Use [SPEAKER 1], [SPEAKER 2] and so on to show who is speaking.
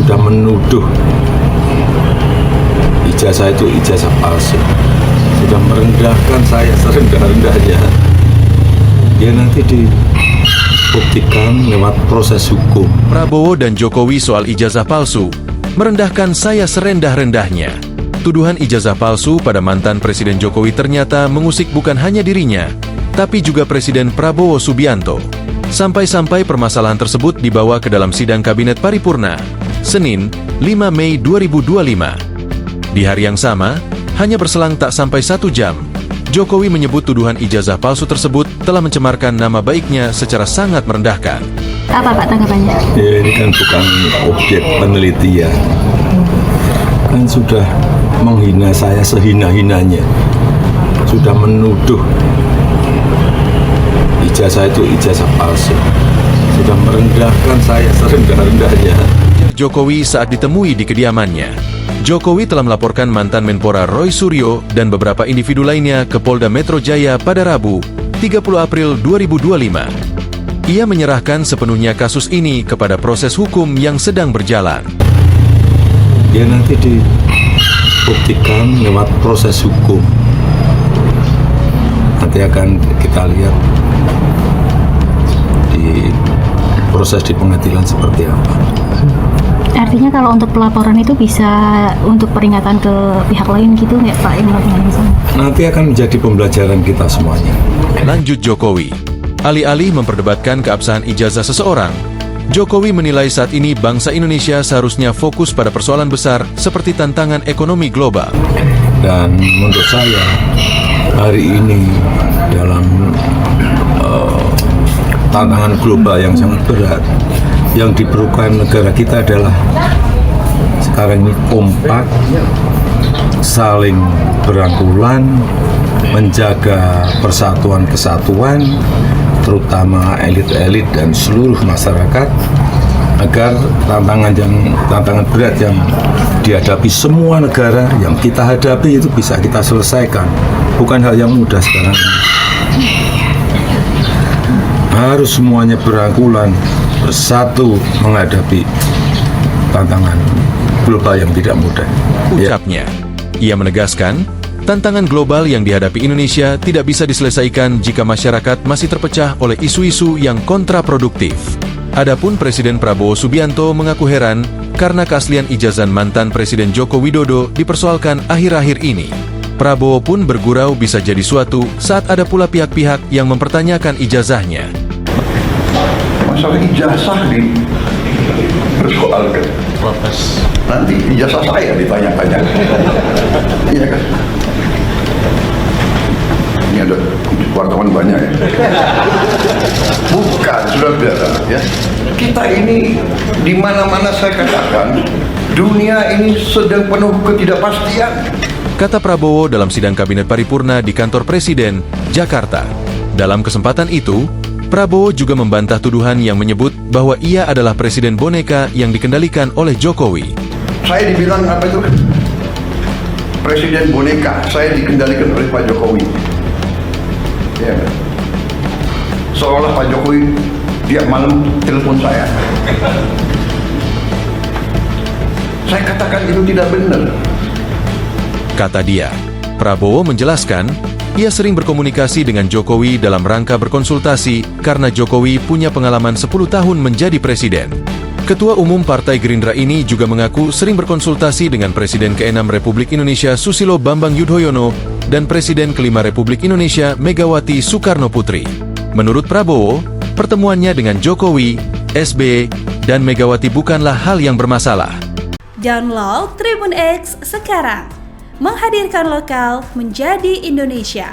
[SPEAKER 1] sudah menuduh ijazah itu ijazah palsu, sudah merendahkan saya serendah-rendahnya. Ya nanti dibuktikan lewat proses hukum.
[SPEAKER 2] Prabowo dan Jokowi soal ijazah palsu, merendahkan saya serendah-rendahnya. Tuduhan ijazah palsu pada mantan Presiden Jokowi ternyata mengusik bukan hanya dirinya, tapi juga Presiden Prabowo Subianto. Sampai-sampai permasalahan tersebut dibawa ke dalam sidang Kabinet Paripurna, Senin, 5 Mei 2025. Di hari yang sama, hanya berselang tak sampai 1 jam, Jokowi menyebut tuduhan ijazah palsu tersebut telah mencemarkan nama baiknya secara sangat merendahkan.
[SPEAKER 3] Apa Pak tanggapannya?
[SPEAKER 1] Ya, ini kan bukan objek penelitian. Kan sudah menghina saya sehina-hinanya. Sudah menuduh ijazah itu ijazah palsu. Sudah merendahkan saya serendah-rendahnya.
[SPEAKER 2] Jokowi saat ditemui di kediamannya. Jokowi telah melaporkan mantan Menpora Roy Suryo dan beberapa individu lainnya ke Polda Metro Jaya pada Rabu, 30 April 2025. Ia menyerahkan sepenuhnya kasus ini kepada proses hukum yang sedang berjalan.
[SPEAKER 1] Ya nanti dibuktikan lewat proses hukum. Nanti akan kita lihat di proses di pengadilan seperti apa.
[SPEAKER 3] Artinya kalau untuk pelaporan itu bisa untuk peringatan ke pihak lain gitu nggak Pak?
[SPEAKER 1] Nanti akan menjadi pembelajaran kita semuanya.
[SPEAKER 2] Lanjut Jokowi. Alih-alih memperdebatkan keabsahan ijazah seseorang, Jokowi menilai saat ini bangsa Indonesia seharusnya fokus pada persoalan besar seperti tantangan ekonomi global.
[SPEAKER 1] Dan menurut saya, hari ini dalam tantangan global yang sangat berat, yang diperlukan negara kita adalah sekarang ini kompak, saling berangkulan, menjaga persatuan kesatuan, terutama elit-elit dan seluruh masyarakat, agar tantangan berat yang dihadapi semua negara yang kita hadapi itu bisa kita selesaikan. Bukan hal yang mudah sekarang ini. Harus semuanya berangkulan, bersatu menghadapi tantangan global yang tidak mudah.
[SPEAKER 2] Ucapnya, ia menegaskan, tantangan global yang dihadapi Indonesia tidak bisa diselesaikan jika masyarakat masih terpecah oleh isu-isu yang kontraproduktif. Adapun Presiden Prabowo Subianto mengaku heran karena keaslian ijazah mantan Presiden Joko Widodo dipersoalkan akhir-akhir ini. Prabowo pun bergurau bisa jadi suatu saat ada pula pihak-pihak yang mempertanyakan ijazahnya.
[SPEAKER 4] Masalah ijazah dipersoalkan. Nanti ijazah saya ditanya-tanya. Iya kan? Ini ada wartawan banyak ya. Bukan, saudara-saudara ya. Kita ini di mana-mana saya katakan, dunia ini sedang penuh ketidakpastian.
[SPEAKER 2] Kata Prabowo dalam sidang Kabinet Paripurna di kantor Presiden, Jakarta. Dalam kesempatan itu, Prabowo juga membantah tuduhan yang menyebut bahwa ia adalah presiden boneka yang dikendalikan oleh Jokowi.
[SPEAKER 4] Saya dibilang apa itu? Presiden boneka, saya dikendalikan oleh Pak Jokowi. Ya, seolah Pak Jokowi tiap malam telepon saya. Saya katakan itu tidak benar.
[SPEAKER 2] Kata dia, Prabowo menjelaskan, ia sering berkomunikasi dengan Jokowi dalam rangka berkonsultasi karena Jokowi punya pengalaman 10 tahun menjadi presiden. Ketua Umum Partai Gerindra ini juga mengaku sering berkonsultasi dengan Presiden ke-6 Republik Indonesia Susilo Bambang Yudhoyono dan Presiden ke-5 Republik Indonesia Megawati Soekarno Putri. Menurut Prabowo, pertemuannya dengan Jokowi, SBY, dan Megawati bukanlah hal yang bermasalah.
[SPEAKER 5] Download Tribun X sekarang, menghadirkan lokal menjadi Indonesia.